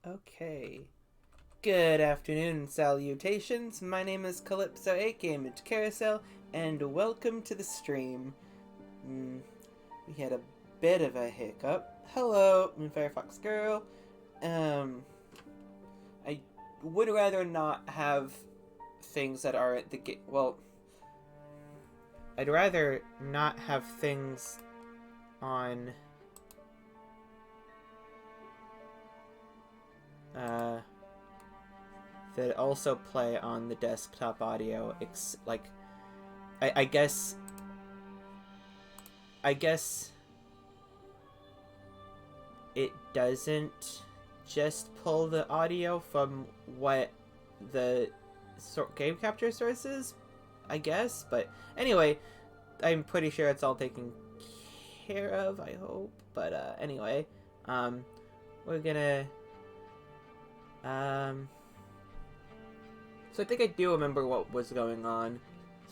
Okay. Good afternoon and salutations. My name is Calypso, aka Image Carousel, and welcome to the stream. We had a bit of a hiccup. Hello, Firefox Girl. I would rather not have things that are at the game. Well, I'd rather not have things on that also play on the desktop audio. I guess it doesn't just pull the audio from what the game capture source is, I guess. But anyway, I'm pretty sure it's all taken care of, I hope. But anyway, we're gonna so I think I do remember what was going on.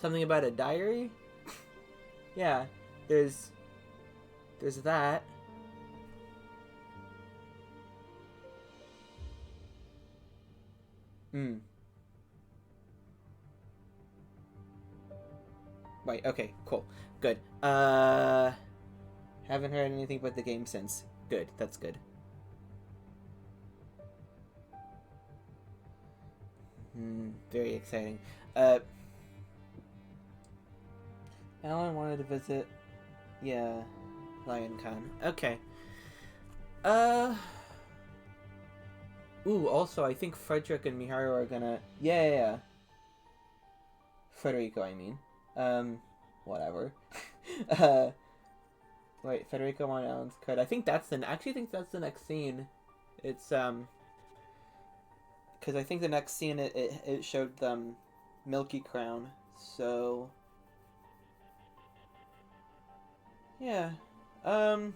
Something about a diary? Yeah, there's that. Right, okay, cool. Good. Haven't heard anything about the game since. Good, that's good. Very exciting. Alan wanted to visit. Yeah, Lion Con. Okay. Ooh, also, I think Frederick and Miharu are gonna... Yeah. Federico, I mean. Whatever. Wait, Federico on Alan's card. I actually think that's the next scene. It's, because I think the next scene, it showed them Milky Crown, so... Yeah. Alright.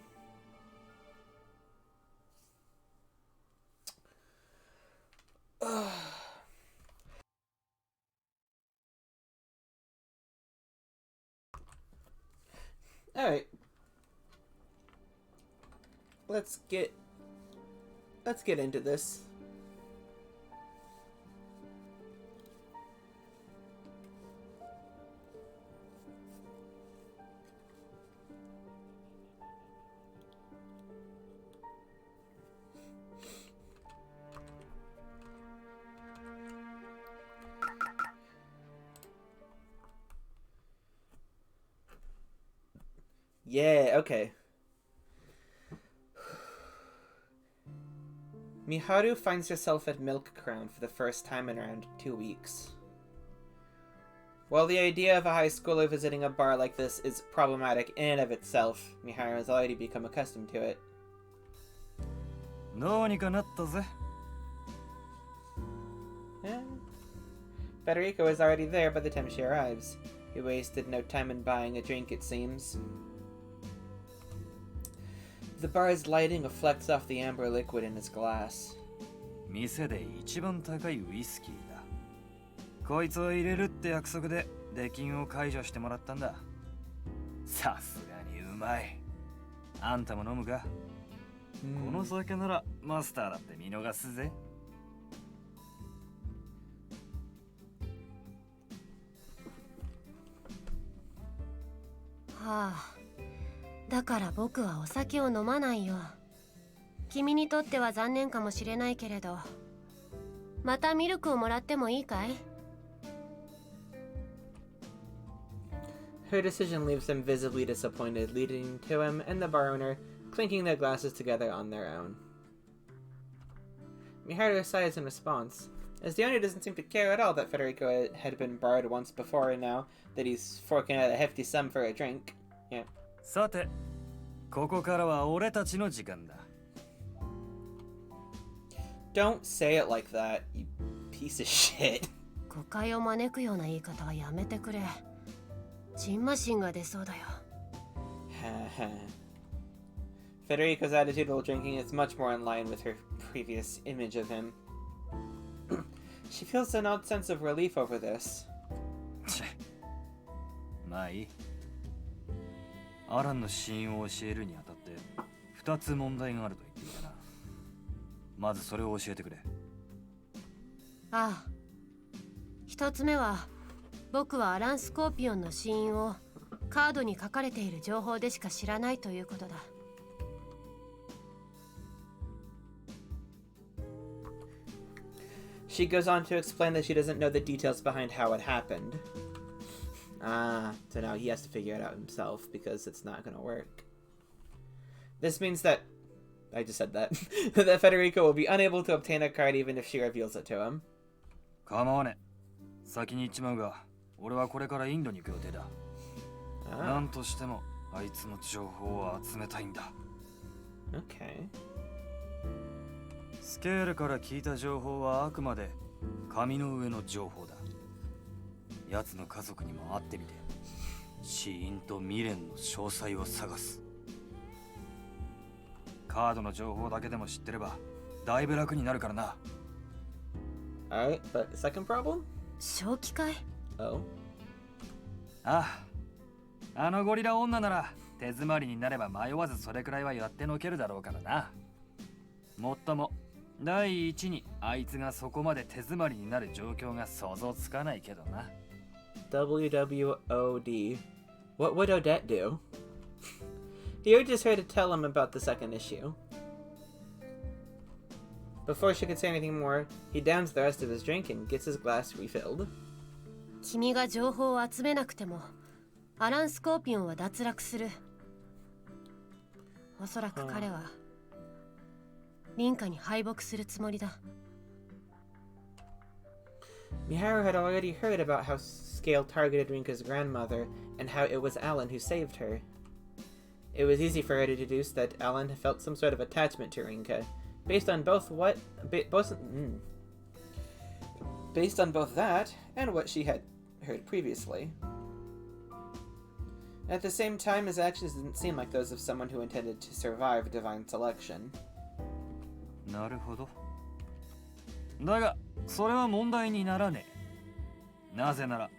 Let's get into this. Yeah, okay. Miharu finds herself at Milk Crown for the first time in around 2 weeks. While the idea of a high schooler visiting a bar like this is problematic in and of itself, Miharu has already become accustomed to it. Federico is already there by the time she arrives. He wasted no time in buying a drink, it seems. The bar's lighting reflects off the amber liquid in his glass. 店で一番高いウイスキーだ。こいつを入れるって約束で出禁を解除してもらったんだ。さすがにうまい。あんたも飲むか？この酒ならマスターだって見逃すぜ。はあ。だから僕はお酒を飲まないよ。君にとっては残念かもしれないけれど、またミルクをもらってもいいかい？ Her decision leaves him visibly disappointed, leading to him and the bar owner clinking their glasses together on their own. Miharu sighs in response, as the owner doesn't seem to care at all that Federico had been barred once before, and now that he's forking out a hefty sum for a drink. Yeah. さて、ここからは俺たちの時間だ。Don't say it like that, you piece of shit. 誤解を招くような言い方はやめてくれ。ジンマシンが出そうだよ。Federico's attitude while drinking is much more in line with her previous image of him. She feels an odd sense of relief over this. まあいい。アランの死因を教えるにあたって2つ問題があると言っていたな。まずそれを教えてくれ。ああ、一つ目は僕はアラン・スコーピオンの死因をカードに書かれている情報でしか知らないということだ。She goes on to explain that she doesn't know the details behind how it happened. So now he has to figure it out himself because it's not gonna work. This means that I just said that that Federico will be unable to obtain a card even if she reveals it to him. 構わねえ。先に言っちまうが、俺はこれからインドに行く予定だ。なんとしてもあいつの情報を集めたいんだ。Okay. スケールから聞いた情報はあくまで紙の上の情報だ。奴の家族にも会ってみて、死因と未練の詳細を探す。カードの情報だけでも知ってればだいぶ楽になるからな。Alright, but second problem? 正気かい？ Oh. ああ、あのゴリラ女なら手詰まりになれば迷わずそれくらいはやってのけるだろうからな。もっとも第一にあいつがそこまで手詰まりになる状況が想像つかないけどな。WWOD. What would Odette do? He urges her to tell him about the second issue. Before she could say anything more, he downs the rest of his drink and gets his glass refilled. 君が情報を集めなくてもアラン・スコーピオンは脱落する。おそらく彼はリンカに敗北するつもりだ。Miharu had already heard about how Scale targeted Rinka's grandmother and how it was Alan who saved her. It was easy for her to deduce that Alan felt some sort of attachment to Rinka, based on both that and what she had heard previously. At the same time, his actions didn't seem like those of someone who intended to survive divine selection. なるほど。だが、それは問題にならねえ。なぜなら、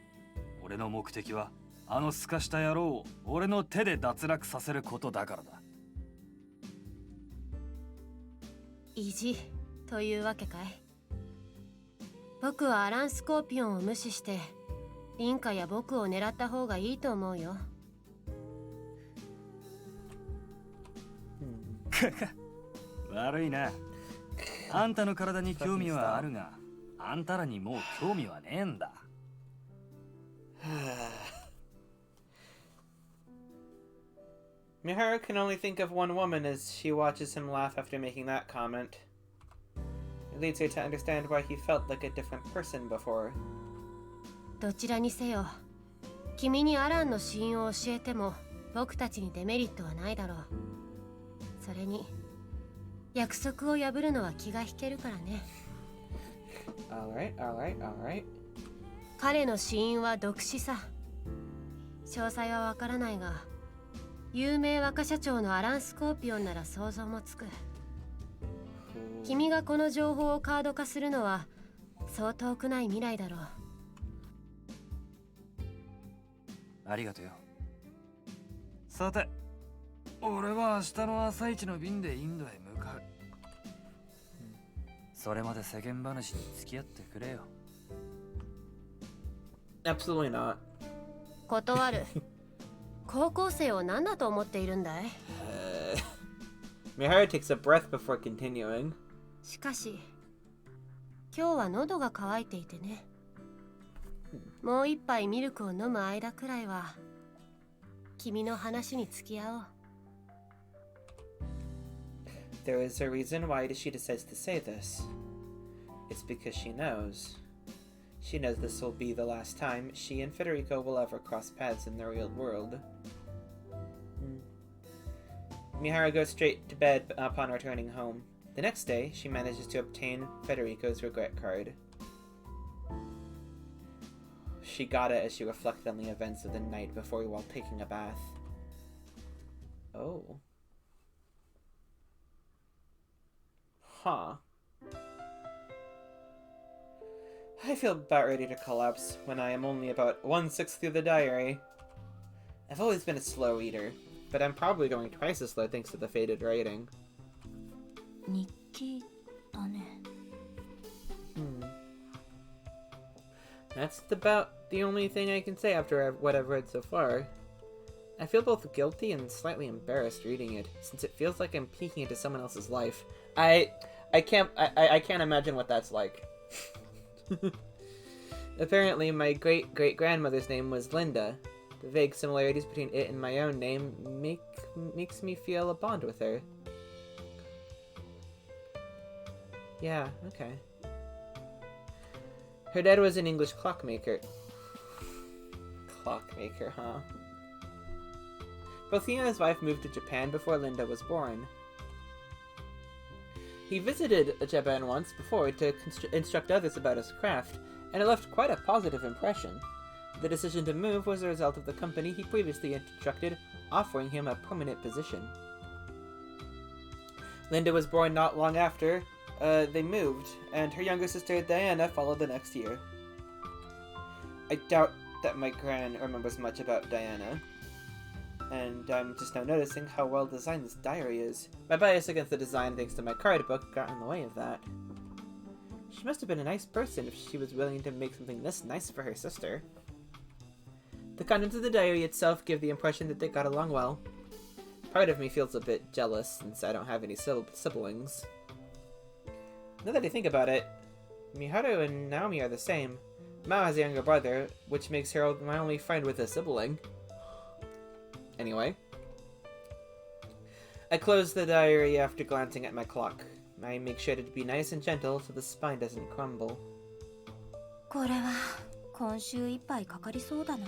俺の目的はあのすかした野郎を俺の手で脱落させることだからだ。意地というわけかい？僕はアラン・スコーピオンを無視してリンカや僕を狙った方がいいと思うよ。悪いな。あんたの体に興味はあるが、あんたらにもう興味はねえんだ。Miharu can only think of one woman as she watches him laugh after making that comment. It leads her to understand why he felt like a different person before. どちらにせよ、君にアランの死因を教えても僕たちにデメリットはないだろう。それに約束を破るのは気が引けるからね。Alright. 彼の死因は毒死さ。詳細はわからないが、有名若社長のアラン・スコーピオンなら想像もつく。君がこの情報をカード化するのはそう遠くない未来だろう。ありがとうよ。さて、俺は明日の朝一の便でインドへ向かう。それまで世間話に付き合ってくれよ。Absolutely not. 断る。高校生を何だと思っているんだい？ Miharu takes a breath before continuing. しかし、今日は喉が渇いていてね。もう一杯ミルクを飲む間くらいは君の話に付き合おう。There is a reason why she decides to say this. It's because she knows. She knows this will be the last time she and Federico will ever cross paths in the real world. Miharu goes straight to bed upon returning home. The next day, she manages to obtain Federico's regret card. She got it as she reflected on the events of the night before while taking a bath. Oh. Huh. I feel about ready to collapse when I am only about 1/6 through the diary. I've always been a slow reader, but I'm probably going twice as slow thanks to the faded writing. 日記だったね。 That's about the only thing I can say after what I've read so far. I feel both guilty and slightly embarrassed reading it, since it feels like I'm peeking into someone else's life. I can't imagine what that's like. Apparently, my great-great-grandmother's name was Linda. The vague similarities between it and my own name makes me feel a bond with her. Yeah, okay. Her dad was an English clockmaker. Clockmaker, huh? Both he and his wife moved to Japan before Linda was born. He visited Japan once before to instruct others about his craft, and it left quite a positive impression. The decision to move was a result of the company he previously instructed offering him a permanent position. Linda was born not long after they moved, and her younger sister Diana followed the next year. I doubt that my gran remembers much about Diana, and I'm just now noticing how well designed this diary is. My bias against the design thanks to my card book got in the way of that. She must have been a nice person if she was willing to make something this nice for her sister. The contents of the diary itself give the impression that they got along well. Part of me feels a bit jealous since I don't have any siblings. Now that I think about it, Miharu and Naomi are the same. Mao has a younger brother, which makes her my only friend with a sibling. Anyway. I close the diary after glancing at my clock. I make sure to be nice and gentle so the spine doesn't crumble. これは今週いっぱいかかりそうだな。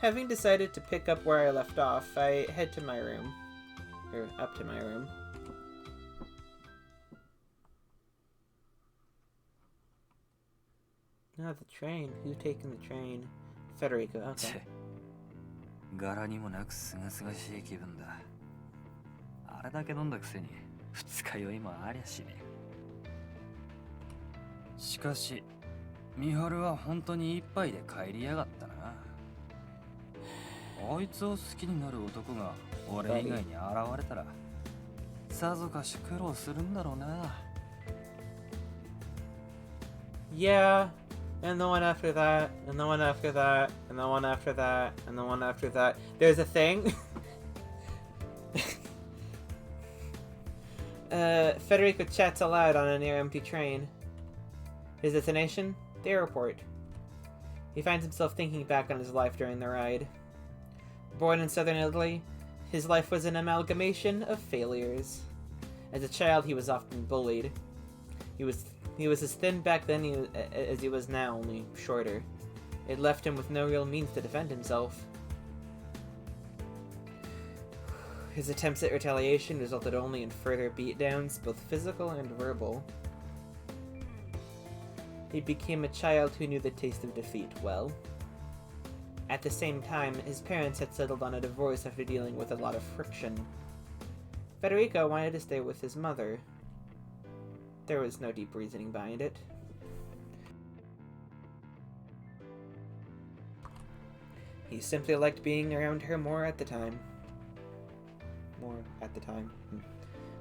Having decided to pick up where I left off, I head to my room. Or up to my room. Oh, the train. Who's taking the train? Federico, okay. 柄にもなくすがすがしい気分だ。あれだけ飲んだくせに二日酔いもありゃしねえ。しかし、ミハルは本当に一杯で帰りやがったな。あいつを好きになる男が俺以外に現れたら、さぞかし苦労するんだろうな。Yeah, and the one after that, and the one after that, and the one after that, and the one after that. There's a thing. Federico chats aloud on a near-empty train. His destination? The airport. He finds himself thinking back on his life during the ride. Born in southern Italy, his life was an amalgamation of failures. As a child, he was often bullied. He was as thin back then as he was now, only shorter. It left him with no real means to defend himself. His attempts at retaliation resulted only in further beatdowns, both physical and verbal. He became a child who knew the taste of defeat well. At the same time, his parents had settled on a divorce after dealing with a lot of friction. Federico wanted to stay with his mother. There was no deep reasoning behind it. He simply liked being around her more at the time.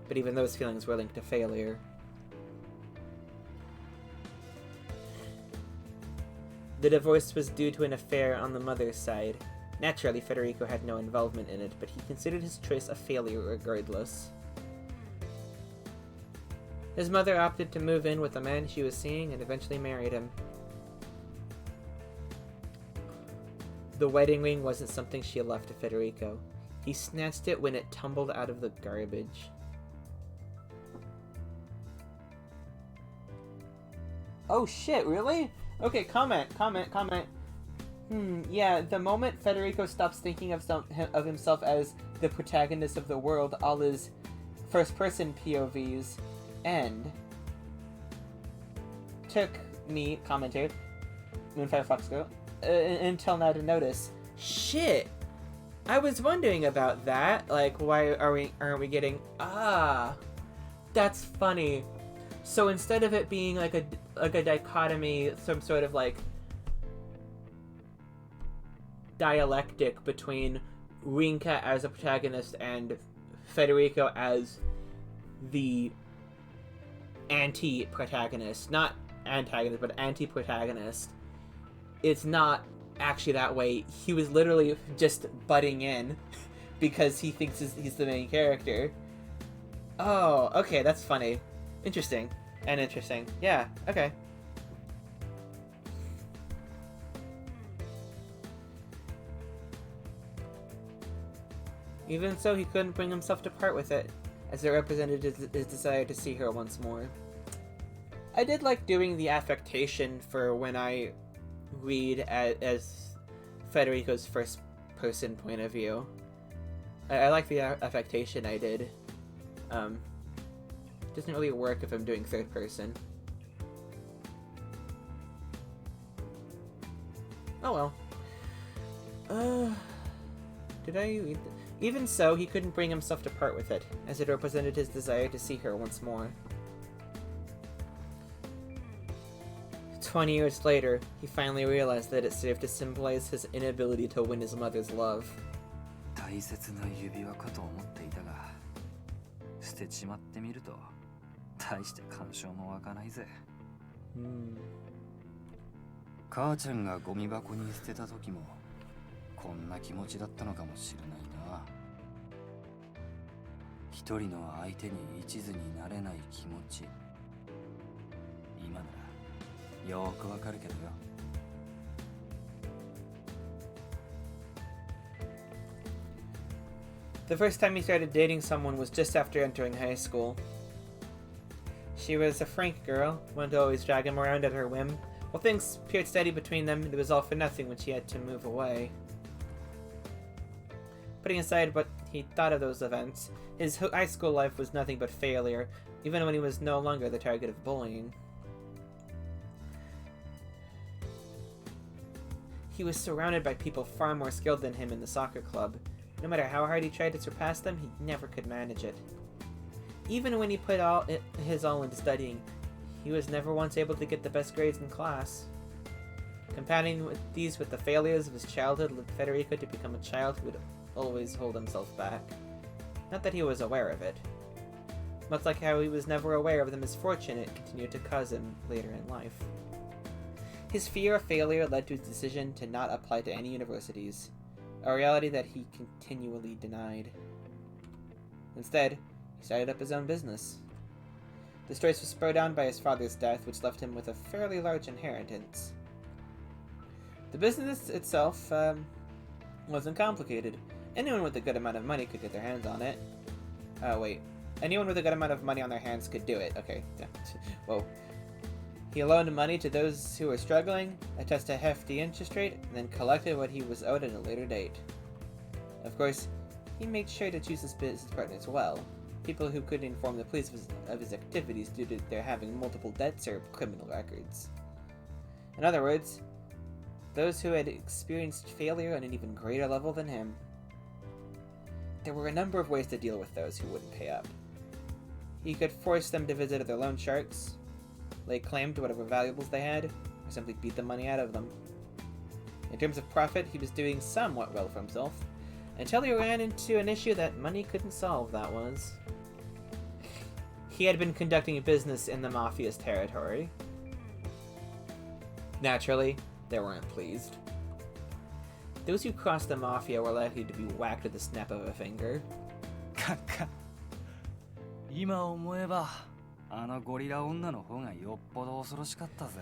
But even those feelings were linked to failure. The divorce was due to an affair on the mother's side. Naturally, Federico had no involvement in it, but he considered his choice a failure regardless. His mother opted to move in with the man she was seeing and eventually married him. The wedding ring wasn't something she left to Federico. He snatched it when it tumbled out of the garbage. Oh shit, really? Okay, comment. Yeah, the moment Federico stops thinking of himself as the protagonist of the world, all his first-person POVs end. Took me, commenter, Moon Firefox Girl, until now to notice. Shit! I was wondering about that. Like, why aren't we getting... That's funny. So instead of it being like a dichotomy, some sort of like dialectic between Rinka as a protagonist and Federico as the anti-protagonist, not antagonist, but anti-protagonist, it's not actually that way. He was literally just butting in because he thinks he's the main character. Oh, okay, that's funny. Interesting. Yeah, okay. Even so, he couldn't bring himself to part with it, as it represented his desire to see her once more. I did like doing the affectation for when I read as Federico's first-person point of view. I like the affectation I did. Doesn't really work if I'm doing third person. Oh well. Did I read Even so, he couldn't bring himself to part with it, as it represented his desire to see her once more. 20 years later, he finally realized that it served to symbolize his inability to win his mother's love. 大切な指輪かと思っていたが、捨てちまってみると大して感傷も湧かないぜ。母ちゃんがゴミ箱に捨てた時もこんな気持ちだったのかもしれないな。一人の相手に一途になれない気持ち、今ならよーくわかるけどよ。The first time he started dating someone was just after entering high school. She was a frank girl, wanted to always drag him around at her whim. While things appeared steady between them, it was all for nothing when she had to move away. Putting aside what he thought of those events, his high school life was nothing but failure, even when he was no longer the target of bullying. He was surrounded by people far more skilled than him in the soccer club. No matter how hard he tried to surpass them, he never could manage it. Even when he put his all into studying, he was never once able to get the best grades in class. Compounding these with the failures of his childhood led Federico to become a child who would always hold himself back. Not that he was aware of it. Much like how he was never aware of the misfortune it continued to cause him later in life. His fear of failure led to his decision to not apply to any universities, a reality that he continually denied. Instead, he started up his own business. This choice was spurred on by his father's death, which left him with a fairly large inheritance. The business itself wasn't complicated. Anyone with a good amount of money could get their hands on it. Wait. Anyone with a good amount of money on their hands could do it. Okay. Whoa. He loaned money to those who were struggling, attached a hefty interest rate, and then collected what he was owed at a later date. Of course, he made sure to choose his business partners well, people who could inform the police of his activities due to their having multiple debts or criminal records. In other words, those who had experienced failure on an even greater level than him. There were a number of ways to deal with those who wouldn't pay up. He could force them to visit other loan sharks, lay claim to whatever valuables they had, or simply beat the money out of them. In terms of profit, he was doing somewhat well for himself, until he ran into an issue that money couldn't solve, that was. He had been conducting business in the Mafia's territory. Naturally, they weren't pleased. Those who crossed the Mafia were likely to be whacked with the snap of a finger. 今思えばあのゴリラ女の方がよっぽど恐ろしかったぜ。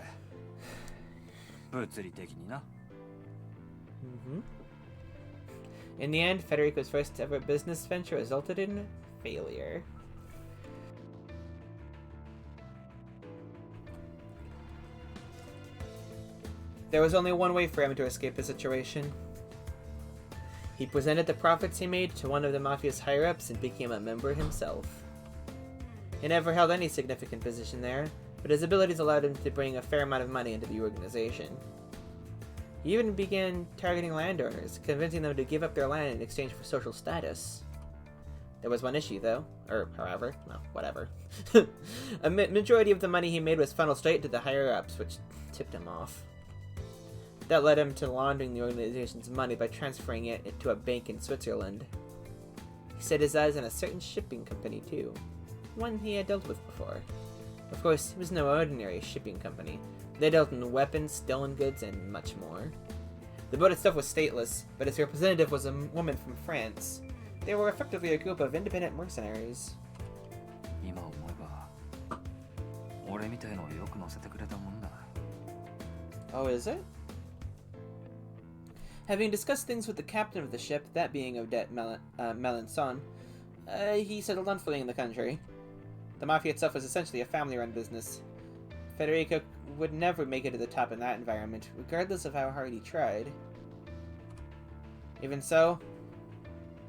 物理的にな。In the end, Federico's first ever business venture resulted in failure. There was only one way for him to escape the situation. He presented the profits he made to one of the Mafia's higher-ups and became a member himself. He never held any significant position there, but his abilities allowed him to bring a fair amount of money into the organization. He even began targeting landowners, convincing them to give up their land in exchange for social status. There was one issue, though. Or, however. No, whatever. A majority of the money he made was funneled straight to the higher-ups, which tipped him off. That led him to laundering the organization's money by transferring it to a bank in Switzerland. He set his eyes on a certain shipping company, too. One he had dealt with before. Of course, it was no ordinary shipping company. They dealt in weapons, stolen goods, and much more. The boat itself was stateless, but its representative was a woman from France. They were effectively a group of independent mercenaries. 今思えば俺みたいのをよく乗せてくれたもんだ。 Oh, is it? Having discussed things with the captain of the ship, that being Odette Melanson, he settled on fleeing the country. The Mafia itself was essentially a family-run business. Federico would never make it to the top in that environment, regardless of how hard he tried. Even so,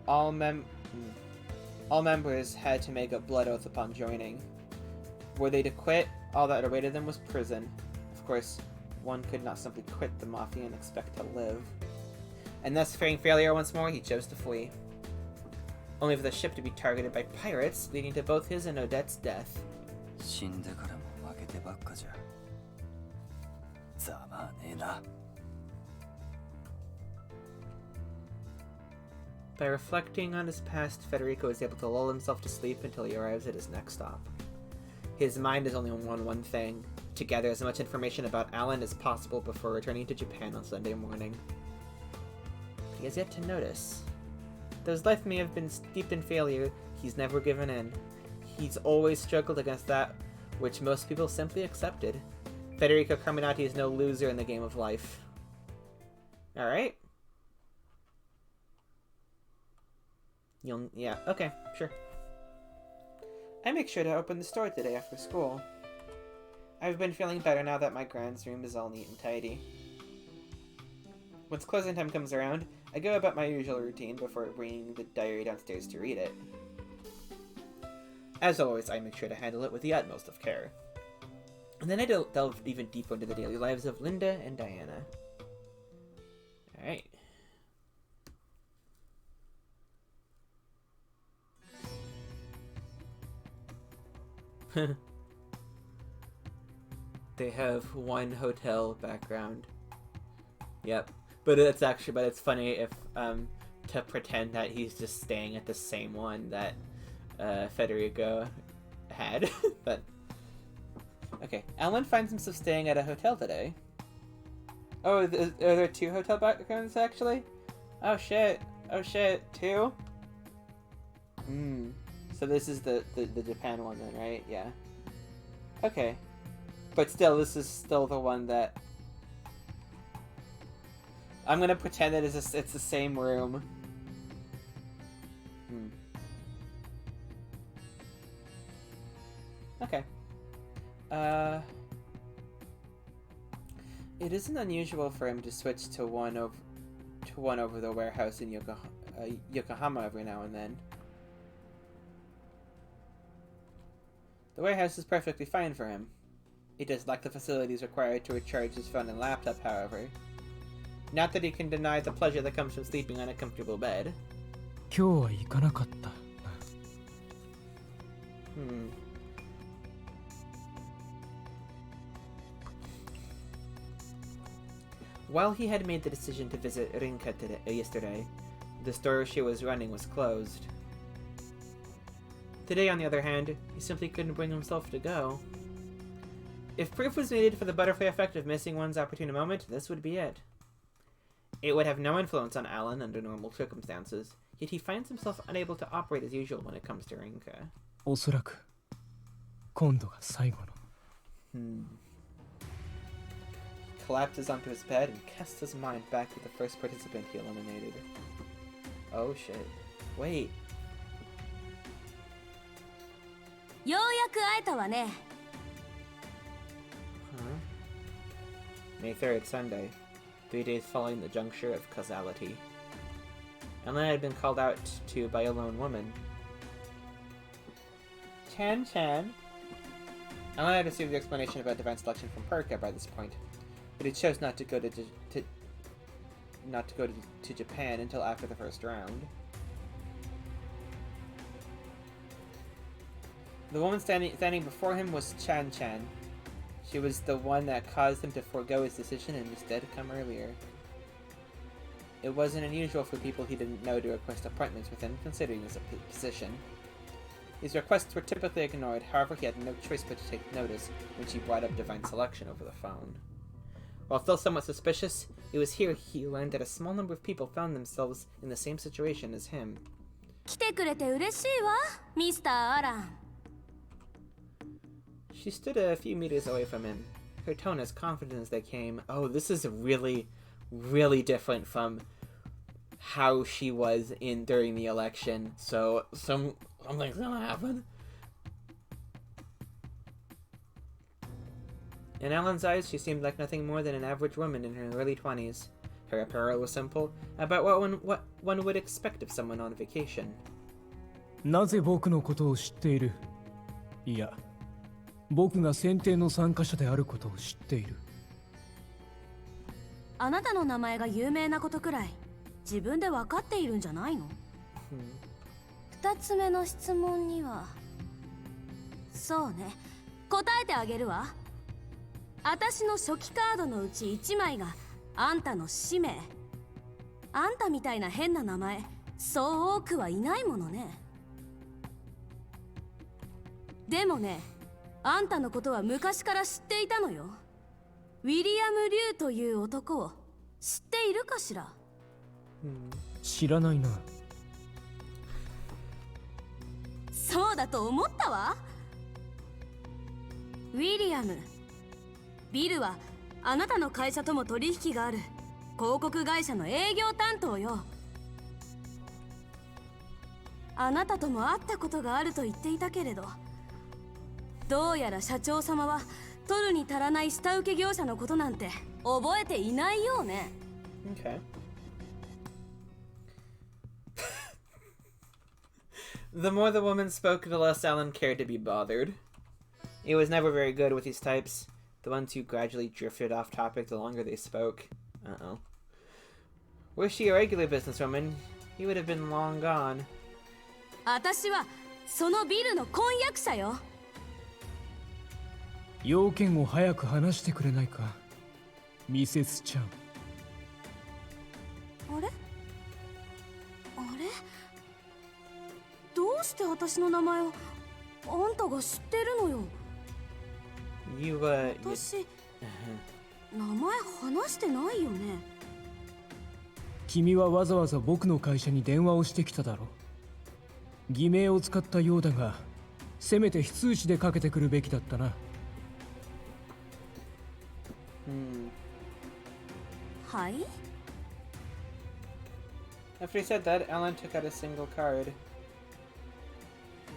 all members had to make a blood oath upon joining. Were they to quit, all that awaited them was prison. Of course, one could not simply quit the Mafia and expect to live. And thus, fearing failure once more, he chose to flee. Only for the ship to be targeted by pirates, leading to both his and Odette's death. 死んでからも負けてばっかじゃ。ざまあねえな。 By reflecting on his past, Federico is able to lull himself to sleep until he arrives at his next stop. His mind is only on one thing: to gather as much information about Alan as possible before returning to Japan on Sunday morning. He has yet to notice. Though his life may have been steeped in failure, he's never given in. He's always struggled against that which most people simply accepted. Federico Carminati is no loser in the game of life. Alright. Yeah, okay, sure. I make sure to open the store today after school. I've been feeling better now that my grand's room is all neat and tidy. Once closing time comes around, I go about my usual routine before bringing the diary downstairs to read it. As always, I make sure to handle it with the utmost of care. And then I delve even deeper into the daily lives of Linda and Diana. Alright. They have one hotel background. Yep. But it's funny if, to pretend that he's just staying at the same one that, Federico had. But, okay. Alan finds himself staying at a hotel today. Oh, are there two hotel backgrounds, actually? Oh, shit. Oh, shit. Two? So this is the Japan one then, right? Yeah. Okay. But still, this is still the one that... I'm gonna pretend that it's the same room. Okay. It isn't unusual for him to switch to one over the warehouse in Yokohama every now and then. The warehouse is perfectly fine for him. It does lack the facilities required to recharge his phone and laptop, however. Not that he can deny the pleasure that comes from sleeping on a comfortable bed. 今日は行かなかった。While he had made the decision to visit Rinka yesterday, the store she was running was closed. Today, on the other hand, he simply couldn't bring himself to go. If proof was needed for the butterfly effect of missing one's opportune moment, this would be it. It would have no influence on Alan under normal circumstances, yet he finds himself unable to operate as usual when it comes to Rinka. おそらく今度が最後の。Collapses onto his bed and casts his mind back to the first participant he eliminated. Oh shit. Wait. ようやく会えたわね。 May 3rd, Sunday. 3 days following the juncture of causality. Alan had been called out to by a lone woman. Chan-chan. Alan had received the explanation about divine selection from Perka by this point, but he chose not to go to not to go to Japan until after the first round. The woman standing before him was Chan. She was the one that caused him to forego his decision and instead come earlier. It wasn't unusual for people he didn't know to request appointments with him, considering his position. These requests were typically ignored, however he had no choice but to take notice when she brought up divine selection over the phone. While still somewhat suspicious, it was here he learned that a small number of people found themselves in the same situation as him. 来てくれて嬉しいわ、ミスター・アラン。 She stood a few meters away from him, her tone as confident as they came. Oh, this is really, really different from how she was during the election. So something's gonna happen. In Ellen's eyes, she seemed like nothing more than an average woman in her early 20s. Her apparel was simple, about what one would expect of someone on vacation. なぜ僕のことを知っている？いや、僕が選定の参加者であることを知っている。あなたの名前が有名なことくらい自分で分かっているんじゃないの？二つ目の質問には、そうね、答えてあげるわ。私の初期カードのうち1枚があんたの氏名。あんたみたいな変な名前、そう多くはいないものね。でもね、あんたのことは昔から知っていたのよ。ウィリアム・リュウという男を知っているかしら？知らないな。そうだと思ったわ。ウィリアム、ビルはあなたの会社とも取引がある広告会社の営業担当よ。あなたとも会ったことがあると言っていたけれど、どうやら社長様は取るに足らない下請け業者のことなんて覚えていないようね。Okay. The more the woman spoke, the less Alan cared to be bothered. He was never very good with these types. The ones who gradually drifted off topic the longer they spoke. Uh-oh. Were she a regular businesswoman, he would have been long gone. 私はそのビルの婚約者よ。要件を早く話してくれないか、ミセスちゃん。あれ？あれ？どうして私の名前をあんたが知ってるのよ。私、名前話してないよね。君はわざわざ僕の会社に電話をしてきただろ。偽名を使ったようだが、せめて非通知でかけてくるべきだったな。はい？ After he said that, Alan took out a single card.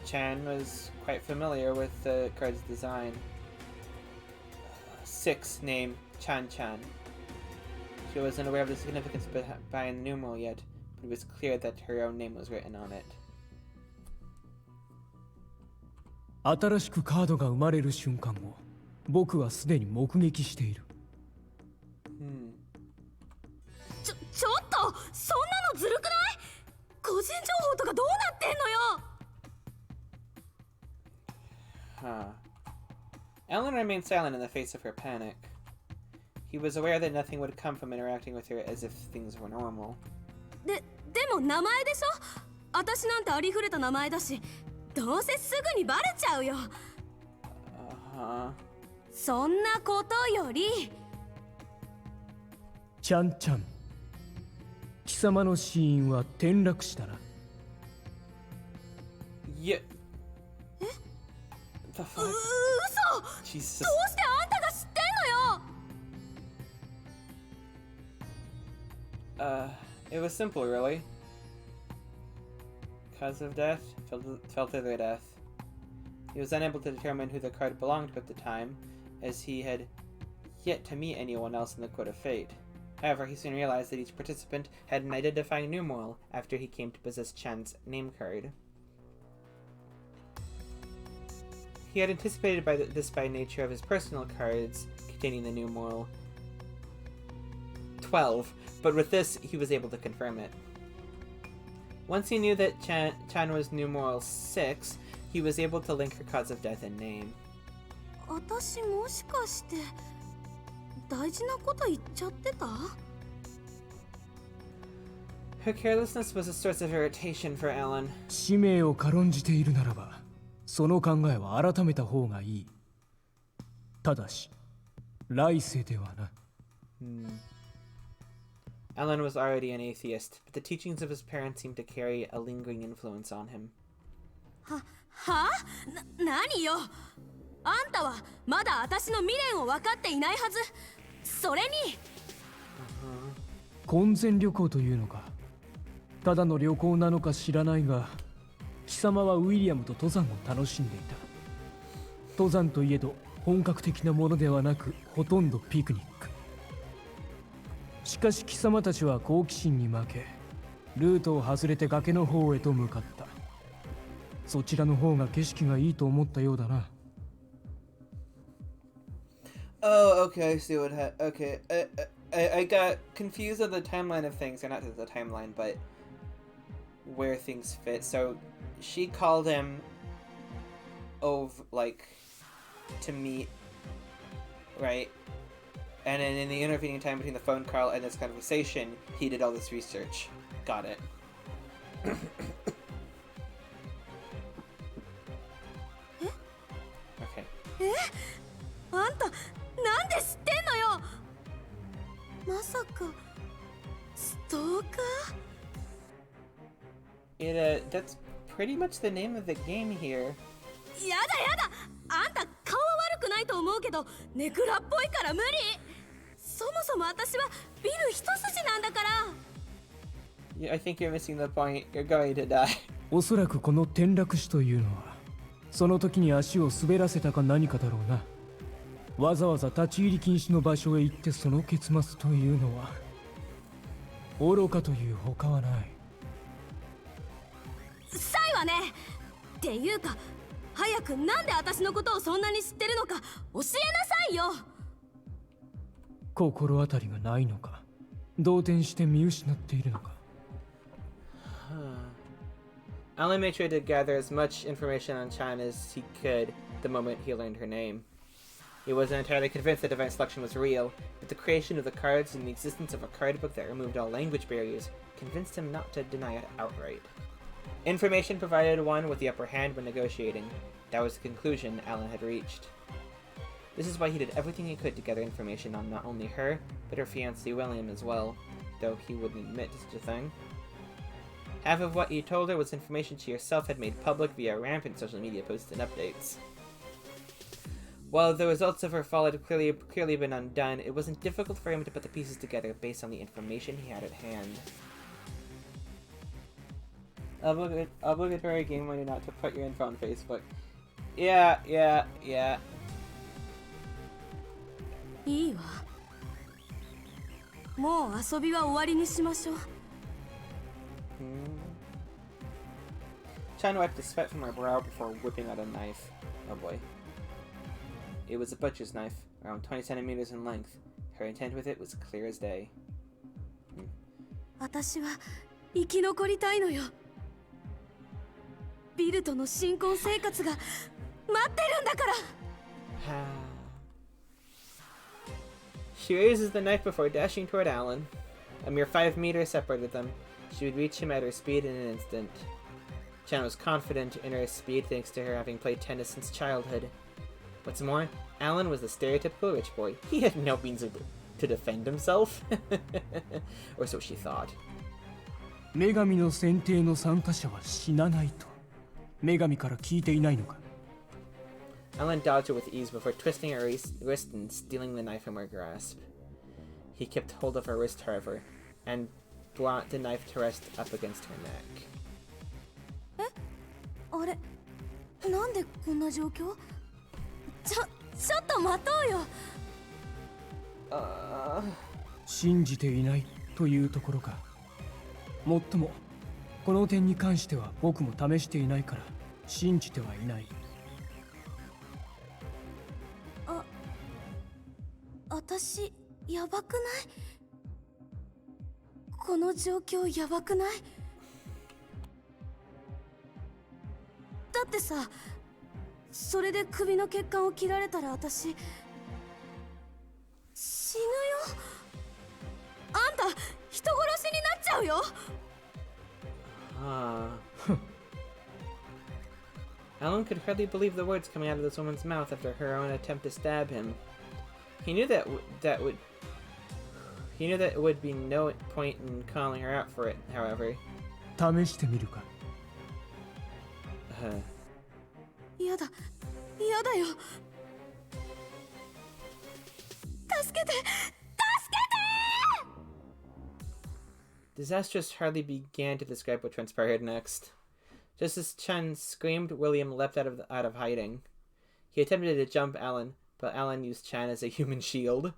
Chan was quite familiar with the card's design. 6 name Chan. She wasn't aware of the significance behind the numeral yet, but it was clear that her own name was written on it. 新しくカードが生まれる瞬間を僕はすでに目撃している。ちょっとそんなのずるくない？個人情報とかどうなってんのよ。Alan remained silent in the face of her panic. He was aware that nothing would come from interacting with her as if things were normal. でも名前でしょ？私なんてありふれた名前だし、どうせすぐにバレちゃうよ。そんなことより、ちゃん、貴様の死因は転落死だな。Yeah. The fuck? 嘘！ Jesus. どうしてあんたが知ってんのよ。It was simple, really. Cause of death, fell to their death. He was unable to determine who the card belonged to at the time, as he had yet to meet anyone else in the Court of Fate. However, he soon realized that each participant had an identifying numeral after he came to possess Chan's name card. He had anticipated this by nature of his personal cards containing the numeral 12, but with this, he was able to confirm it. Once he knew that Chan was numeral 6, he was able to link her cause of death and name. 私もしかして大事なこと言っちゃってた？ Her carelessness was a source of irritation for Alan. 使命を軽んじているならば、その考えは改めた方がいい。ただし、来世ではな。Alan was already an atheist, but the teachings of his parents seemed to carry a lingering influence on him. 何よ。あんたはまだ私の未練を分かっていないはず。それに婚前旅行というのか。ただの旅行なのか知らないが、貴様はウィリアムと登山を楽しんでいた。登山といえど本格的なものではなく、ほとんどピクニック。しかし貴様たちは好奇心に負け、ルートを外れて崖の方へと向かった。そちらの方が景色がいいと思ったようだな。Oh, okay, I see what okay. I got confused on the timeline of things, or not the timeline, but where things fit. So she called him over, like, to meet, right? And then in the intervening time between the phone call and this conversation, he did all this research. Got it. あんたなんで知ってんのよ。まさかストーカー？ That's pretty much the name of the game here. やだやだ。あんた顔は悪くないと思うけどネクラっぽいから無理。そもそも私はビル一筋なんだから。Yeah, I think you're missing the point. You're going to die. おそらくこの転落死というのは、その時に足を滑らせたか何かだろうな。わざわざ立ち入り禁止の場所へ行ってその結末というのは、愚かというほかはない。さいわね。っていうか早くなんで私のことをそんなに知ってるのか教えなさいよ。心当たりがないのか、動転して見失っているのか。Alan made sure to gather as much information on Chan as he could the moment he learned her name. He wasn't entirely convinced that divine selection was real, but the creation of the cards and the existence of a card book that removed all language barriers convinced him not to deny it outright. Information provided one with the upper hand when negotiating. That was the conclusion Alan had reached. This is why he did everything he could to gather information on not only her, but her fiancé William as well, though he wouldn't admit to such a thing. Half of what he told her was information she herself had made public via rampant social media posts and updates. While the results of her fall had clearly been undone, it wasn't difficult for him to put the pieces together based on the information he had at hand. Obligatory game warning not to put your info on Facebook. Yeah. いいわ。もう遊びは終わりにしましょう。Chan wiped the sweat from her brow before whipping out a knife. Oh boy. It was a butcher's knife, around 20 centimeters in length. Her intent with it was clear as day. 私は生き残りたいのよ。ビルとの新婚生活が待ってるんだから。She raises the knife before dashing toward Alan. A mere 5 meters separated them. She would reach him at her speed in an instant. Chan was confident in her speed thanks to her having played tennis since childhood. What's more, Alan was the stereotypical rich boy. He had no means to defend himself. Or so she thought. 女神の選定の参加者は死なないと。女神から聞いていないのか。Alan dodged her with ease before twisting her wrist and stealing the knife from her grasp. He kept hold of her wrist, however, and brought the knife to rest up against her neck. あれ、なんでこんな状況？ちょっと待とうよ。信じていないというところか。もっともこの点に関しては僕も試していないから信じてはいない。私やばくない？の状況やばくない？だってさ、それで首の血管を切られたら私死ぬよ。あんた人殺しになっちゃうよ。Alan could hardly believe the words coming out of this woman's mouth after her own attempt to stab him. He knew that it would be no point in calling her out for it, however. 試してみるか。やだ、やだよ。助けて、助けて！ Disastrous hardly began to describe what transpired next. Just as Chen screamed, William leapt out of hiding. He attempted to jump Alan, but Alan used Chen as a human shield.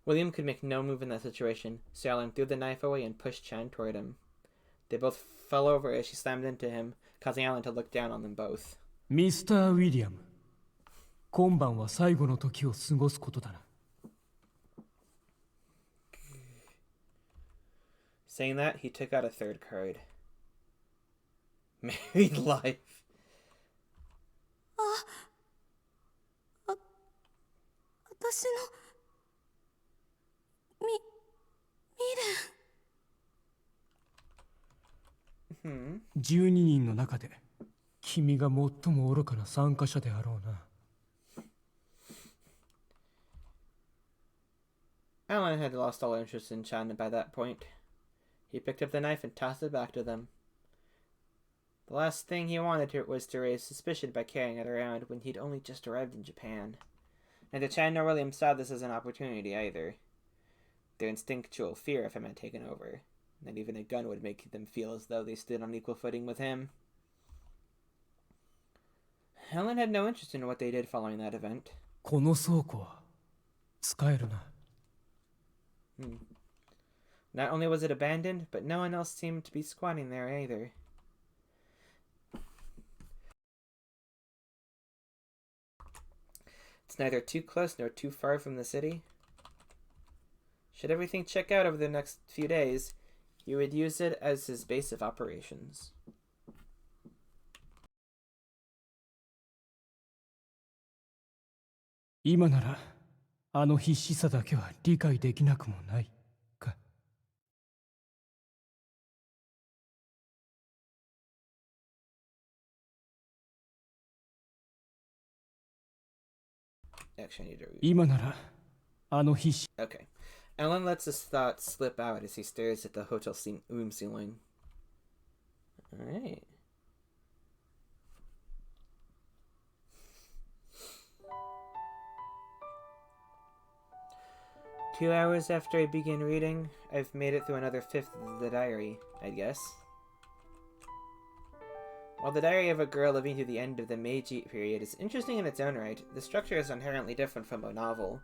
William could make no move in that situation, so Alan threw the knife away and pushed Chen toward him. They both fell over as she slammed into him, causing Alan to look down on them both. ミスター・ウィリアム、今晩は最後の時を過ごすことだな。Saying that, he took out a third card. Married life. 私のミル。12人の中で君が最も愚かな参加者であろうな。Alan had lost all interest in Chan by that point. He picked up the knife and tossed it back to them. The last thing he wanted was to raise suspicion by carrying it around when he'd only just arrived in Japan. Neither Chan nor William saw this as an opportunity either. Their instinctual fear of him had taken over. Not even a gun would make them feel as though they stood on equal footing with him. Helen had no interest in what they did following that event. この倉庫は使えるな。Not only was it abandoned, but no one else seemed to be squatting there either. It's neither too close nor too far from the city. Should everything check out over the next few days, he would use it as his base of operations. 今ならあの必死さだけは理解できなくもないか。Actually, I need to read. 今ならあの必死。 Okay. Alan lets his thoughts slip out as he stares at the hotel room ceiling. Alright. Two hours after I begin reading, I've made it through another fifth of the diary, I guess. While the diary of a girl living through the end of the Meiji period is interesting in its own right, the structure is inherently different from a novel.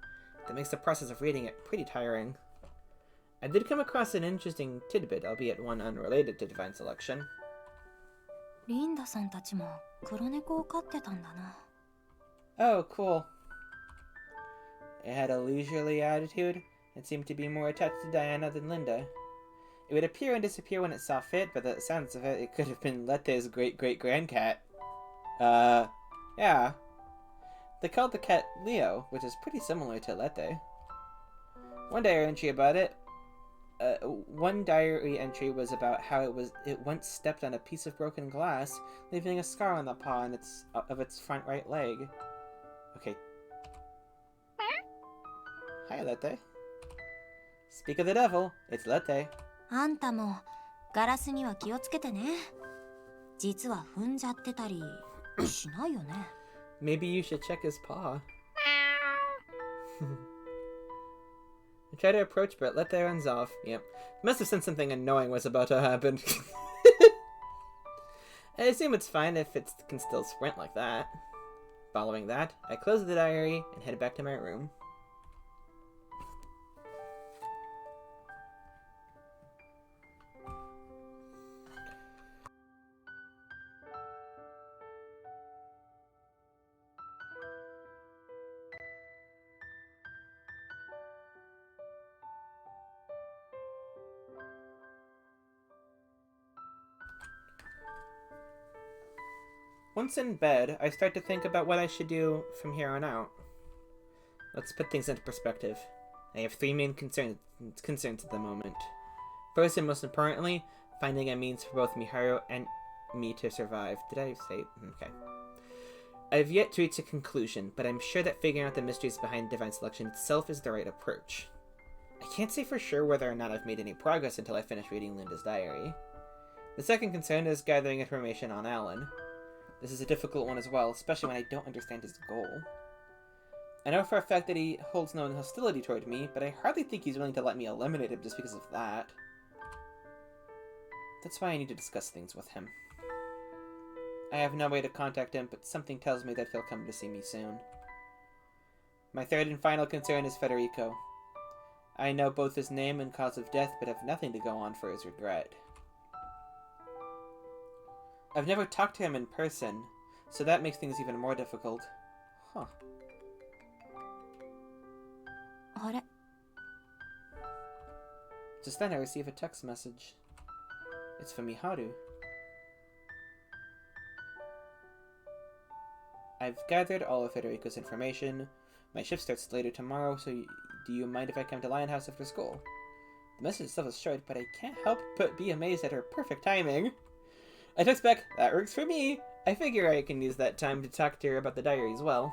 That makes the process of reading it pretty tiring. I did come across an interesting tidbit, albeit one unrelated to Divine Selection. リンダさんたちも黒猫を飼ってたんだな。 Oh, cool. It had a leisurely attitude and seemed to be more attached to Diana than Linda. It would appear and disappear when it saw fit, but the sounds of it could have been Lette's great-great-grandcat. Yeah. They called the cat Leo, which is pretty similar to Lette. One diary entry was about how it once stepped on a piece of broken glass, leaving a scar on the paw of its front right leg. Okay. Hi, Lette. Speak of the devil, it's Lette. あんたもガラスには気をつけてね。実は踏んじゃってたりしないよね。Maybe you should check his paw. I try to approach, but Lette runs off. Yep. Must have sensed something annoying was about to happen. I assume it's fine if it can still sprint like that. Following that, I close the diary and head back to my room. Once in bed, I start to think about what I should do from here on out. Let's put things into perspective. I have three main concerns at the moment. First and most importantly, finding a means for both Miharu and me to survive. Did I say? Okay. I have yet to reach a conclusion, but I'm sure that figuring out the mysteries behind divine selection itself is the right approach. I can't say for sure whether or not I've made any progress until I finish reading Linda's diary. The second concern is gathering information on Alan. This is a difficult one as well, especially when I don't understand his goal. I know for a fact that he holds no hostility toward me, but I hardly think he's willing to let me eliminate him just because of that. That's why I need to discuss things with him. I have no way to contact him, but something tells me that he'll come to see me soon. My third and final concern is Federico. I know both his name and cause of death, but have nothing to go on for his regret. I've never talked to him in person, so that makes things even more difficult. Huh. あれ Just then I receive a text message. It's from Miharu. I've gathered all of Federico's information. My shift starts later tomorrow, so do you mind if I come to Lionhouse after school? The message itself is short, but I can't help but be amazed at her perfect timing. I text back, that works for me. I figure I can use that time to talk to her about the diary as well.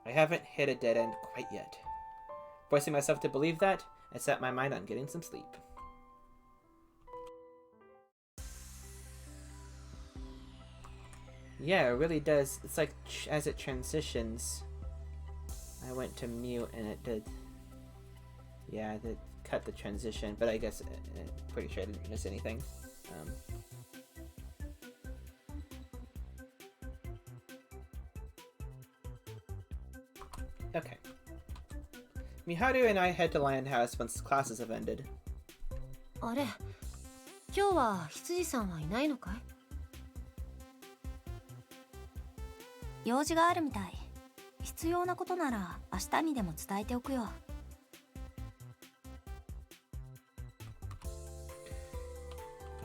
I haven't hit a dead end quite yet. Forcing myself to believe that, I set my mind on getting some sleep. Yeah, it really does. It's like as it transitions. I went to mute and it did. Yeah, it did cut the transition, but I guess pretty sure I didn't miss anything. Okay. Miharu and I head to Lionhouse once classes have ended. あれ、今日は羊さんはいないのかい？用事があるみたい。必要なことなら明日にでも伝えておくよ。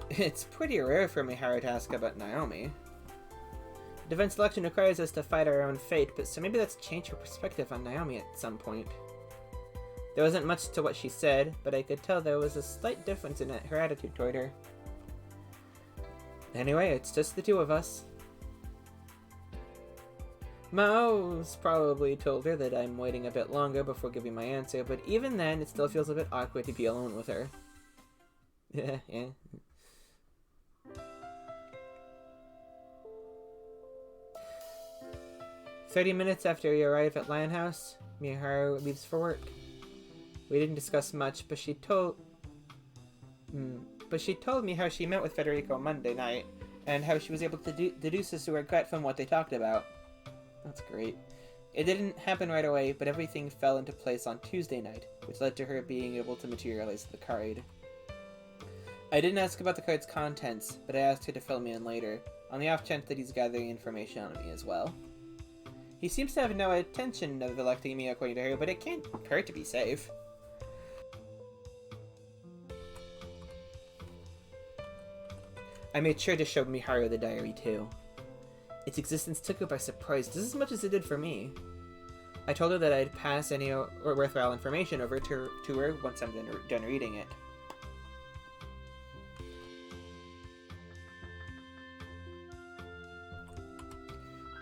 It's pretty rare for Miharu to ask about Naomi. Divine selection requires us to fight our own fate, but so maybe let's change her perspective on Naomi at some point. There wasn't much to what she said, but I could tell there was a slight difference in her attitude toward her. Anyway, it's just the two of us. Mao's probably told her that I'm waiting a bit longer before giving my answer, but even then, it still feels a bit awkward to be alone with her. Yeah. 30 minutes after we arrive at Lionhouse, Miharu leaves for work. We didn't discuss much, but she told me how she met with Federico Monday night, and how she was able to deduce his regret from what they talked about. That's great. It didn't happen right away, but everything fell into place on Tuesday night, which led to her being able to materialize the card. I didn't ask about the card's contents, but I asked her to fill me in later, on the off chance that he's gathering information on me as well. He seems to have no intention of electing me according to her, but it can't hurt to be safe. I made sure to show Miharu the diary too. Its existence took her by surprise just as much as it did for me. I told her that I'd pass any worthwhile information over to her once I'm done reading it.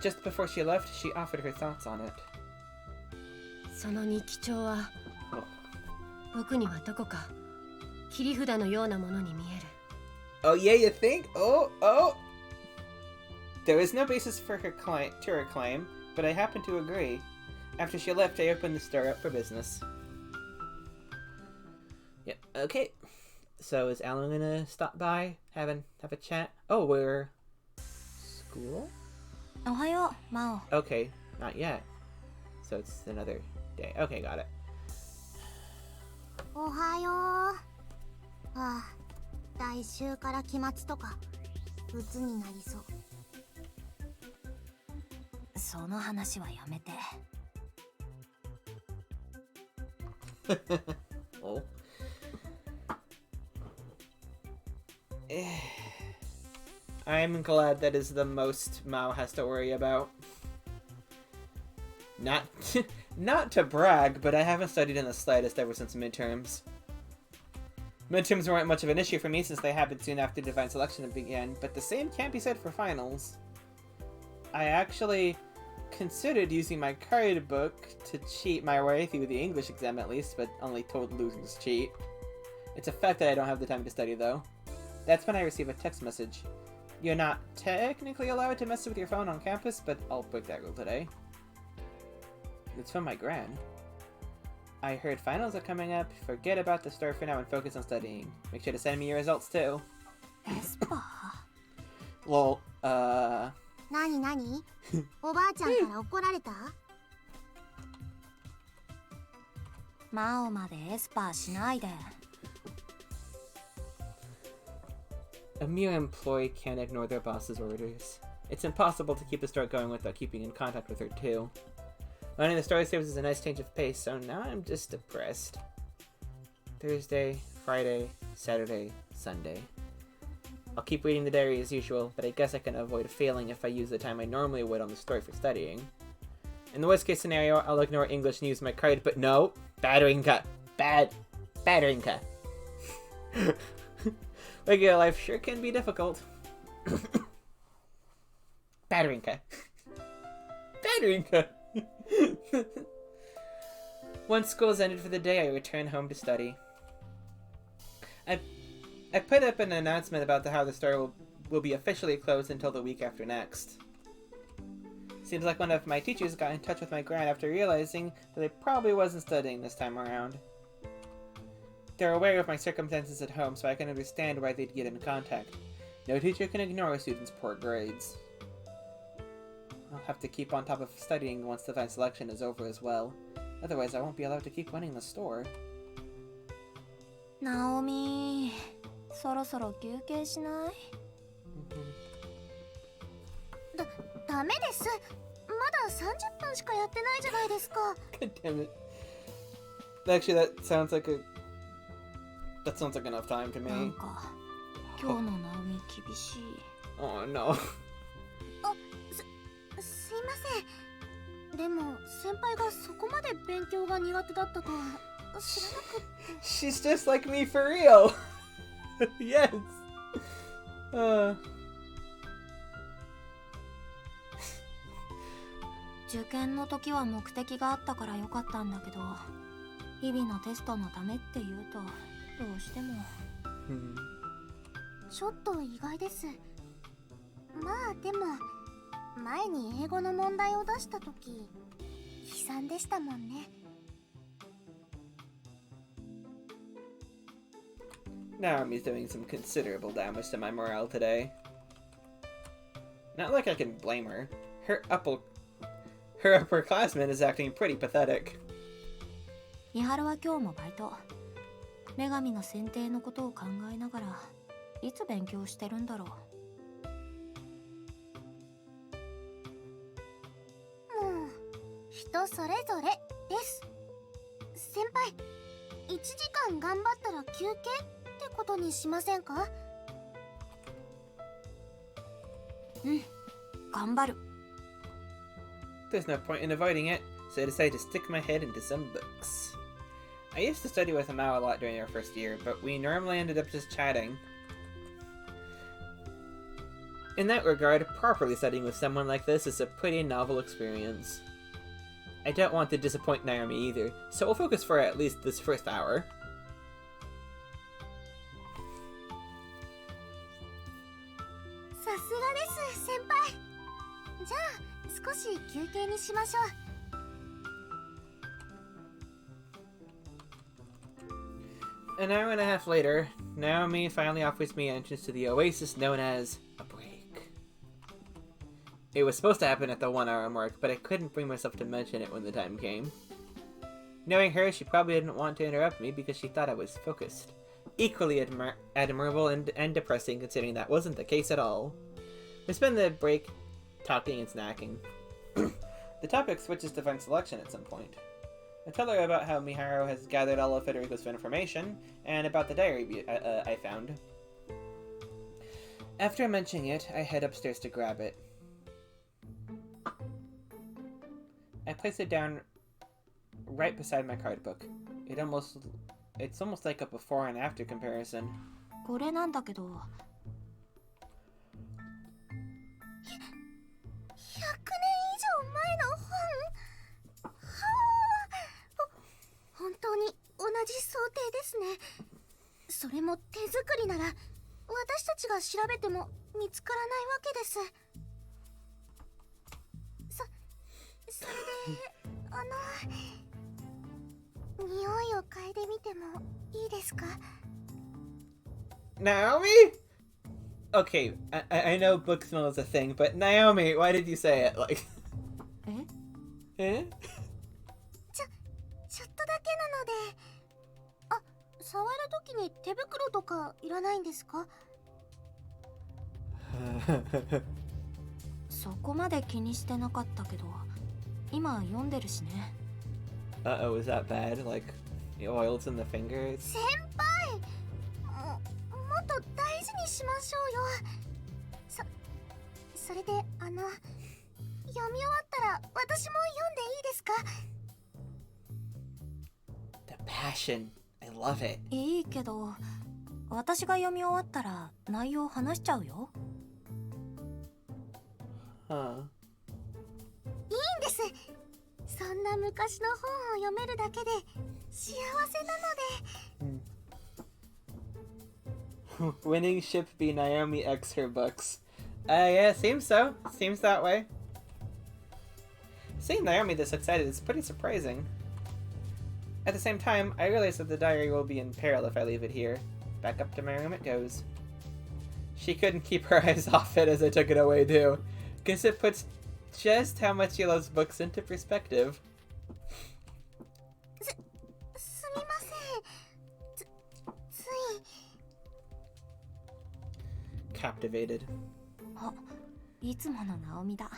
Just before she left, she offered her thoughts on it. その日記帳は僕にはどこか切り札のようなものに見える。 Oh yeah, you think? Oh! There was no basis for her claim, but I happen to agree. After she left, I opened the store up for business. Yep, okay. So is Alan gonna stop by, have a chat? Oh, we're... school? おはよう、マオ。 Okay, not yet. So it's another day. Okay, got it. おはよう。ああ、来週から期末とか鬱になりそう。その話はやめて。Oh. I'm glad that is the most Mao has to worry about. Not, not to brag, but I haven't studied in the slightest ever since midterms. Midterms weren't much of an issue for me since they happened soon after Divine Selection began, but the same can't be said for finals. I actually considered using my card book to cheat my way through the English exam at least, but only told losers cheat. It's a fact that I don't have the time to study though. That's when I receive a text message. You're not technically allowed to mess with your phone on campus, but I'll break that rule today. It's from my gran. I heard finals are coming up. Forget about the store for now and focus on studying. Make sure to send me your results too. エスパー Lol, なになにおばあちゃんから怒られた？マオまでエスパーしないで。 A mere employee can't ignore their boss's orders. It's impossible to keep the store going without keeping in contact with her too. Running the store serves as a nice change of pace, so now I'm just depressed. Thursday, Friday, Saturday, Sunday. I'll keep reading the diary as usual, but I guess I can avoid failing if I use the time I normally would on the story for studying. In the worst case scenario, I'll ignore English and use my card, but no! Batterinka! Batterinka! Regular life sure can be difficult. Batterinka! Batterinka! Once school's ended for the day, I return home to study. I put up an announcement about how the store will be officially closed until the week after next. Seems like one of my teachers got in touch with my gran after realizing that I probably wasn't studying this time around. They're aware of my circumstances at home, so I can understand why they'd get in contact. No teacher can ignore a student's poor grades. I'll have to keep on top of studying once Divine Selection is over as well. Otherwise, I won't be allowed to keep running the store. ナオミ、そろそろ休憩しない？ダメです。まだ30分しかやってないじゃないですか。God damn it. Actually, that sounds like enough time to な me. んか今日のナオミ厳しい。 Oh no. すいません。でも先輩がそこまで勉強が苦手だったとは知らなくって。 She's just like me for real. Yes. 受験の時は目的があったからよかったんだけど、日々のテストのためって言うとどうしても。ちょっと意外です。まあでも前に英語の問題を出した時悲惨でしたもんね。Naomi's doing some considerable damage to my morale today. Not like I can blame her. Her upperclassman is acting pretty pathetic. 三春は今日もバイト。女神の選定のことを考えながらいつ勉強してるんだろう。もう人それぞれです。先輩、1時間頑張ったら休憩ってことにしませんか？うん、頑張る。 There's no point in avoiding it, so I decided to stick my head into some books. I used to study with Mao a lot during our first year, but we normally ended up just chatting. In that regard, properly studying with someone like this is a pretty novel experience. I don't want to disappoint Naomi either, so we'll focus for at least this first hour. さすがです先輩。じゃあ少し休憩にしましょう。An hour and a half later, Naomi finally offers me entrance to the oasis known as a break. It was supposed to happen at the 1 hour mark, but I couldn't bring myself to mention it when the time came. Knowing her, she probably didn't want to interrupt me because she thought I was focused. Equally admirable and depressing considering that wasn't the case at all. We spend the break talking and snacking. The topic switches to Divine Selection at some point. I tell her about how Miharu has gathered all of Federico's information, and about the diary I found. After mentioning it, I head upstairs to grab it. I place it down right beside my card book. It's almost like a before and after comparison. これなんだけど。100年以上前の本。はあ。本当に同じ想定ですね。それも手作りなら、私たちが調べても見つからないわけです。それで、匂いを嗅いでみてもいいですか？ Naomi? Okay, I know book smell is a thing, but Naomi, why did you say it? Like, え？ eh? ちょっとだけなので。あ、触るときに手袋とかいらないんですか？そこまで気にしてなかったけど、今読んでるしね。Uh-oh, is that bad? Like, the oils in the fingers? 先輩！もっと大事にしましょうよ。それで、読み終わったら私も読んでいいですか？ The passion. I love it. いいけど、私が読み終わったら内容話しちゃうよ。Huh. いいんです。そんな昔の本を読めるだけで幸せなので。Winning ship be Naomi X her books. Yeah, seems so. Seems that way. Seeing Naomi this excited is pretty surprising. At the same time, I realize that the diary will be in peril if I leave it here. Back up to my room it goes. She couldn't keep her eyes off it as I took it away too. Guess it puts just how much she loves books into perspective. すみません。つい。 Captivated. あ、いつものナオミだ。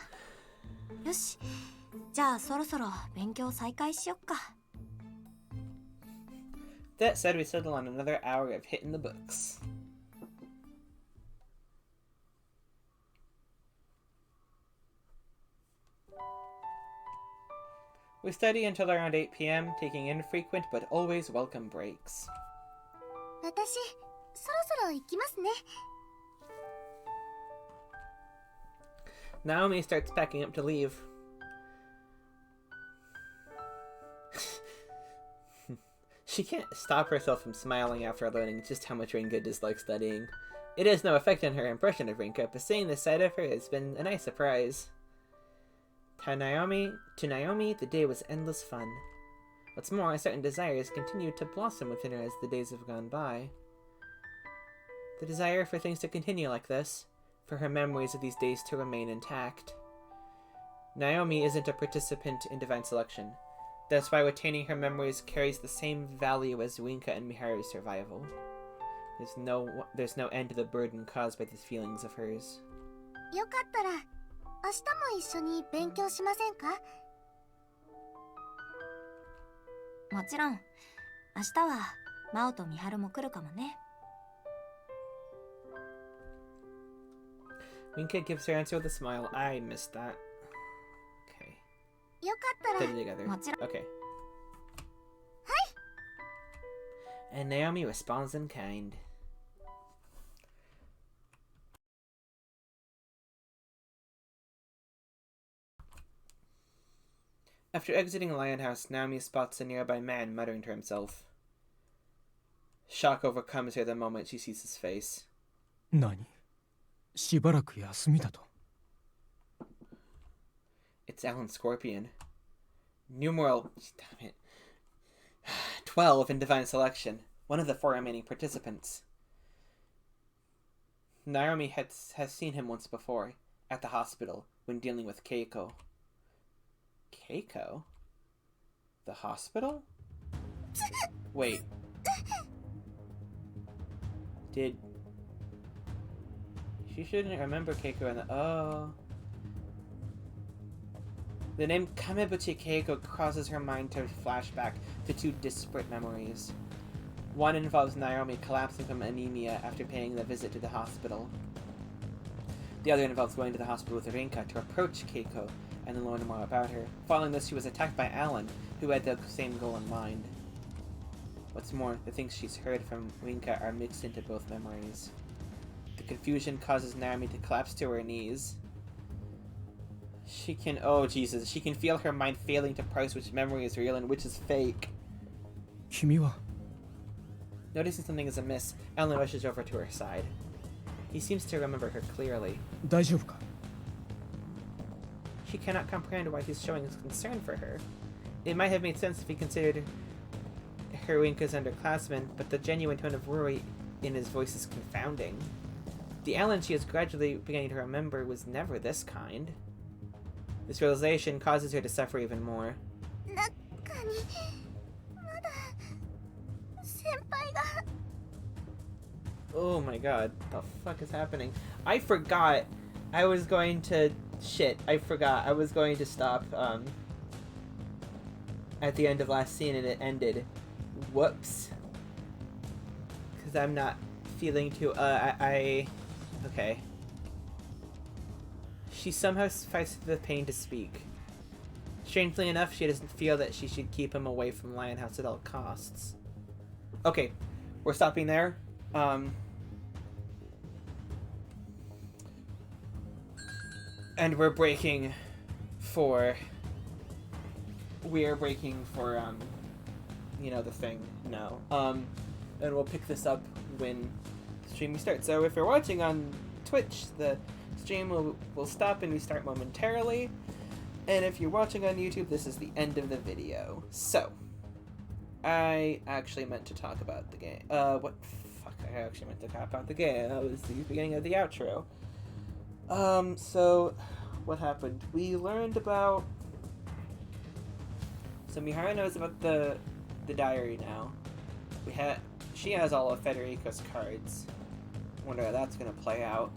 よし、じゃあそろそろ勉強再開しよっか。That said, we settle on another hour of hitting the books. We study until around 8 p.m., taking infrequent but always welcome breaks. 私、そろそろ行きますね。Naomi starts packing up to leave. She can't stop herself from smiling after learning just how much Rinka dislikes studying. It has no effect on her impression of Rinka, but seeing this side of her has been a nice surprise. To Naomi, the day was endless fun. What's more, certain desires continued to blossom within her as the days have gone by. The desire for things to continue like this, for her memories of these days to remain intact. Naomi isn't a participant in divine selection. That's why retaining her memories carries the same value as Rinka and Miharu's survival. There's no end to the burden caused by these feelings of hers. よかったら、明日も一緒に勉強しませんか？もちろん、明日は真央と美晴も来るかもね。Rinka gives her answer with a smile. I missed that. Okay. よかったら。 Put it together. もちろん。 Okay. And Naomi responds in kind. After exiting the lion house, Naomi spots a nearby man muttering to himself. Shock overcomes her the moment she sees his face. 何？しばらく休みだと。It's Alan Scorpion. Numeral... Damn it. 12 in Divine Selection. One of the 4 remaining participants. Naomi has seen him once before, at the hospital, when dealing with Keiko. Keiko? The hospital? Wait. She shouldn't remember Keiko in the... Oh... The name Kamebuchi Keiko causes her mind to flash back to 2 disparate memories. One involves Naomi collapsing from anemia after paying the visit to the hospital. The other involves going to the hospital with Rinka to approach Keiko and then learn more about her. Following this, she was attacked by Alan, who had the same goal in mind. What's more, the things she's heard from Rinka are mixed into both memories. The confusion causes Naomi to collapse to her knees. She can... Oh, Jesus. She can feel her mind failing to parse which memory is real and which is fake. 君は Noticing something is amiss, Alan rushes over to her side. He seems to remember her clearly. 大丈夫か She cannot comprehend why he's showing his concern for her. It might have made sense if he considered her Rinka's underclassmen, but the genuine tone of worry in his voice is confounding. The Alan she is gradually beginning to remember was never this kind. This realization causes her to suffer even more. 中にまだ先輩が Oh my god, the fuck is happening? I forgot I was going to... Shit, I forgot I was going to stop, at the end of last scene and it ended. Whoops. Because I'm not feeling too... Okay. She somehow fights the pain to speak. Strangely enough, she doesn't feel that she should keep him away from Lionhouse at all costs. Okay, we're stopping there. And we're breaking for... We are breaking for, you know, the thing now. And we'll pick this up when the stream starts. So if you're watching on Twitch, the stream will stop and restart momentarily. And if you're watching on YouTube, this is the end of the video. So, I actually meant to talk about the game. What? Fuck, I actually meant to talk about the game. That was the beginning of the outro. So, what happened? We learned about... So Miharu knows about the diary now. She has all of Federico's cards. Wonder how that's gonna play out.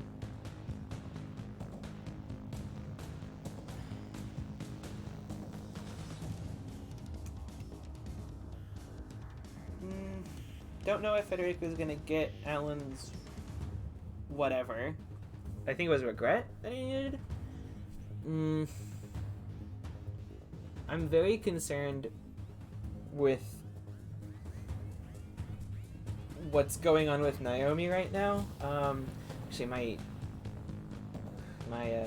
Don't know if Federico's gonna get Alan's whatever. I think it was regret that he needed. I'm very concerned with what's going on with Naomi right now. Actually, my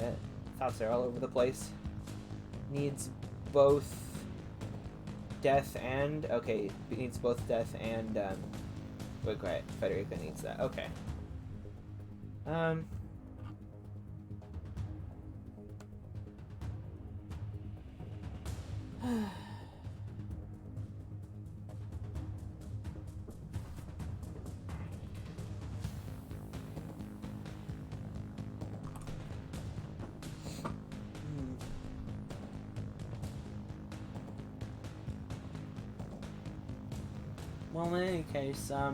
thoughts are all over the place. Needs both death and... Okay, it needs both death and regret. Federico needs that. Okay. Well, in any case, I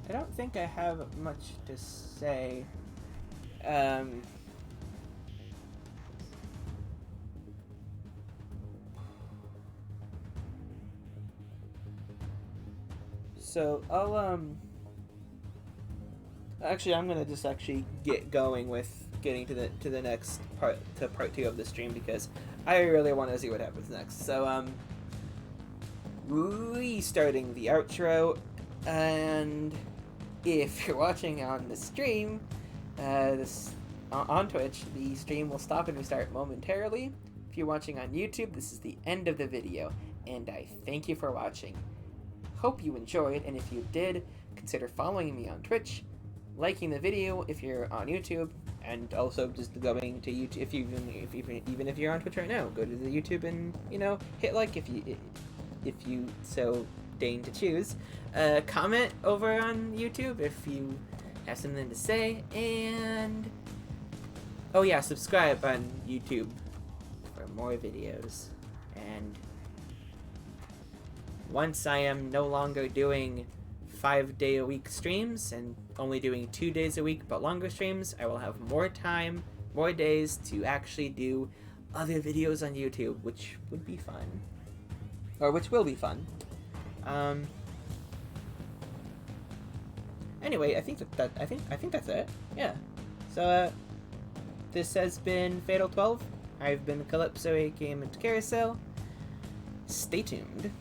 don't think I have much to say. So, actually, I'm gonna just get going with getting to the next part, to part 2 of the stream, because I really want to see what happens next. So, restarting the outro, and if you're watching on the stream, on Twitch, the stream will stop and restart momentarily. If you're watching on YouTube, this is the end of the video, and I thank you for watching. Hope you enjoyed, and if you did, consider following me on Twitch, liking the video if you're on YouTube, and also just going to YouTube even if you're on Twitch right now. Go to the YouTube and, you know, hit like if you so deign to choose. Comment over on YouTube if you have something to say, and oh yeah, subscribe on YouTube for more videos. And once I am no longer doing 5-day-a-week streams and only doing 2 days a week but longer streams, I will have more time, more days to actually do other videos on YouTube, which would be fun. Or which will be fun. anyway, I think I think that's it. Yeah. So this has been Fatal 12. I've been Calypso, aka Mint Carousel. Stay tuned.